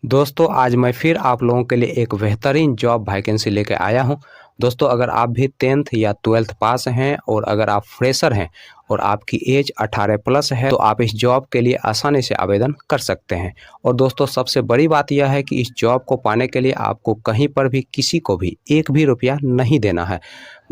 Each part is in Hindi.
दोस्तों आज मैं फिर आप लोगों के लिए एक बेहतरीन जॉब वैकेंसी लेके आया हूं। दोस्तों अगर आप भी 10th या 12th पास हैं और अगर आप फ्रेशर हैं और आपकी एज 18 प्लस है तो आप इस जॉब के लिए आसानी से आवेदन कर सकते हैं। और दोस्तों सबसे बड़ी बात यह है कि इस जॉब को पाने के लिए आपको कहीं पर भी किसी को भी एक भी रुपया नहीं देना है।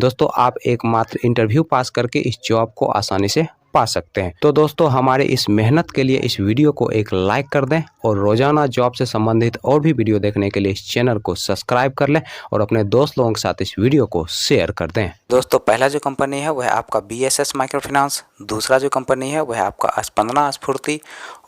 दोस्तों आप एकमात्र इंटरव्यू पास करके इस जॉब को आसानी से पा सकते हैं। तो दोस्तों हमारे इस मेहनत के लिए इस वीडियो को एक लाइक कर दें और रोजाना जॉब से संबंधित और भी वीडियो देखने के लिए इस चैनल को सब्सक्राइब कर लें और अपने दोस्त लोगों के साथ इस वीडियो को शेयर कर दें। दोस्तों पहला जो कंपनी है वह आपका BSS माइक्रो फाइनेंस, दूसरा जो कंपनी है वह आपका स्पंदना स्फूर्ति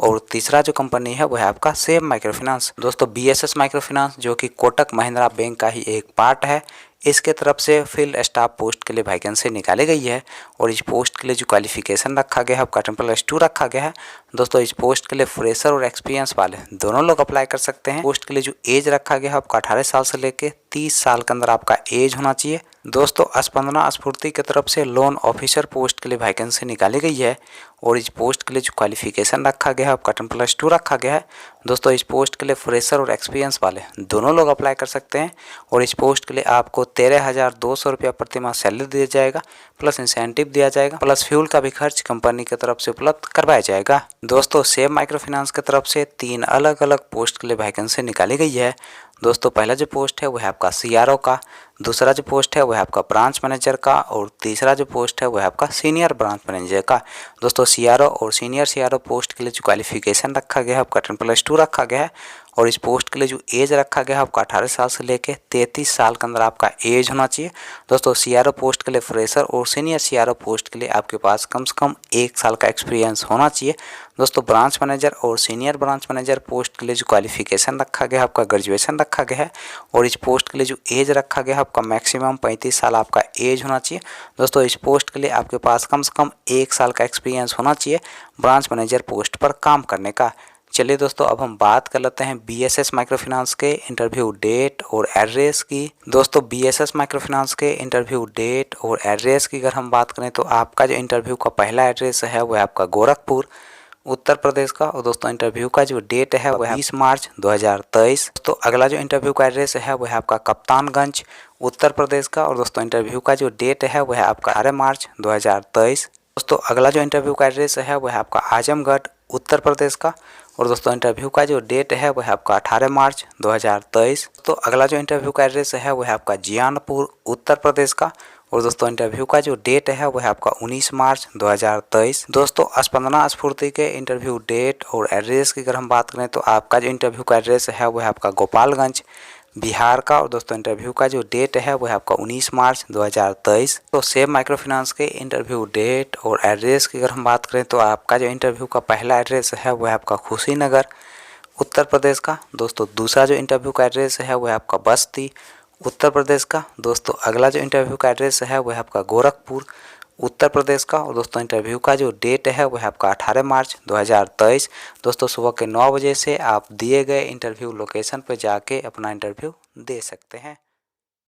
और तीसरा जो कंपनी है वह आपका सेम माइक्रो फाइनेंस। दोस्तों BSS माइक्रो फाइनेंस जो कि कोटक महिंद्रा बैंक का ही एक पार्ट है, इसके तरफ से फील्ड स्टाफ पोस्ट के लिए वैकेंसी निकाली गई है और इस पोस्ट के लिए जो क्वालिफिकेशन रखा गया है आपका 10+2 रखा गया है। दोस्तों इस पोस्ट के लिए फ्रेशर और एक्सपीरियंस वाले दोनों लोग अप्लाई कर सकते हैं। पोस्ट के लिए जो एज रखा गया है आपका 18 साल से लेके 30 साल के अंदर आपका एज होना चाहिए। दोस्तों स्पंदना स्फूर्ति की तरफ से लोन ऑफिसर पोस्ट के लिए वैकेंसी निकाली गई है और इस पोस्ट के लिए जो क्वालिफिकेशन रखा गया है आपका 10+2 रखा गया है। दोस्तों इस पोस्ट के लिए फ्रेशर और एक्सपीरियंस वाले दोनों लोग अप्लाई कर सकते हैं और इस पोस्ट के लिए आपको 13,200 रुपया प्रति माह सैलरी दिया जाएगा, प्लस इंसेंटिव दिया जाएगा, प्लस फ्यूल का भी खर्च कंपनी की तरफ से उपलब्ध करवाया जाएगा। दोस्तों सेम माइक्रो फाइनेंस की तरफ से 3 अलग अलग पोस्ट के लिए वैकेंसी निकाली गई है। दोस्तों पहला जो पोस्ट है वह आपका CRO का, दूसरा जो पोस्ट है वह आपका ब्रांच मैनेजर का और तीसरा जो पोस्ट है वह आपका सीनियर ब्रांच मैनेजर का। दोस्तों CRO और सीनियर CRO पोस्ट के लिए जो क्वालिफिकेशन रखा गया है आपका 10+2 रखा गया है और इस पोस्ट के लिए जो एज रखा गया है आपका 18 साल से लेके 33 साल के अंदर आपका एज होना चाहिए। दोस्तों CRO पोस्ट के लिए फ्रेशर और सीनियर CRO पोस्ट के लिए आपके पास कम से कम 1 साल का एक्सपीरियंस होना चाहिए। दोस्तों ब्रांच मैनेजर और सीनियर ब्रांच मैनेजर पोस्ट के लिए जो क्वालिफिकेशन रखा गया है आपका ग्रेजुएशन रखा गया है और इस पोस्ट के लिए जो एज रखा गया है आपका मैक्सिमम 35 साल आपका एज होना चाहिए। दोस्तों इस पोस्ट के लिए आपके पास कम से कम 1 साल का एक्सपीरियंस होना चाहिए ब्रांच मैनेजर पोस्ट पर काम करने का। चलिए दोस्तों अब हम बात कर लेते हैं BSS माइक्रो फाइनेंस के इंटरव्यू डेट और एड्रेस की। दोस्तों BSS माइक्रो फाइनेंस के इंटरव्यू डेट और एड्रेस की अगर हम बात करें तो आपका जो इंटरव्यू का पहला एड्रेस है वह आपका गोरखपुर उत्तर प्रदेश का और दोस्तों इंटरव्यू का जो डेट है वह 20 मार्च 2023। दोस्तों अगला जो इंटरव्यू का एड्रेस है वह आपका कप्तानगंज उत्तर प्रदेश का और दोस्तों इंटरव्यू का जो डेट है वह आपका 18 मार्च 2023। दोस्तों अगला जो इंटरव्यू का एड्रेस है वह आपका आजमगढ़ उत्तर प्रदेश का और दोस्तों इंटरव्यू का जो डेट है वह आपका 18 मार्च 2023। तो अगला जो इंटरव्यू का एड्रेस है वह आपका जियानपुर उत्तर प्रदेश का और दोस्तों इंटरव्यू का जो डेट है वह आपका 19 मार्च 2023। दोस्तों स्पंदना स्फूर्ति के इंटरव्यू डेट और एड्रेस की अगर हम बात करें तो आपका जो इंटरव्यू का एड्रेस है वह आपका गोपालगंज बिहार का और दोस्तों इंटरव्यू का जो डेट है वह आपका 19 मार्च 2023। तो सेम माइक्रो फाइनेंस के इंटरव्यू डेट और एड्रेस की अगर हम बात करें तो आपका जो इंटरव्यू का पहला एड्रेस है वह आपका खुशीनगर उत्तर प्रदेश का। दोस्तों दूसरा जो इंटरव्यू का एड्रेस है वह आपका बस्ती उत्तर प्रदेश का। दोस्तों अगला जो इंटरव्यू का एड्रेस है वह आपका गोरखपुर उत्तर प्रदेश का और दोस्तों इंटरव्यू का जो डेट है वह आपका 18 मार्च 2023। दोस्तों सुबह के 9 बजे से आप दिए गए इंटरव्यू लोकेशन पर जाके अपना इंटरव्यू दे सकते हैं।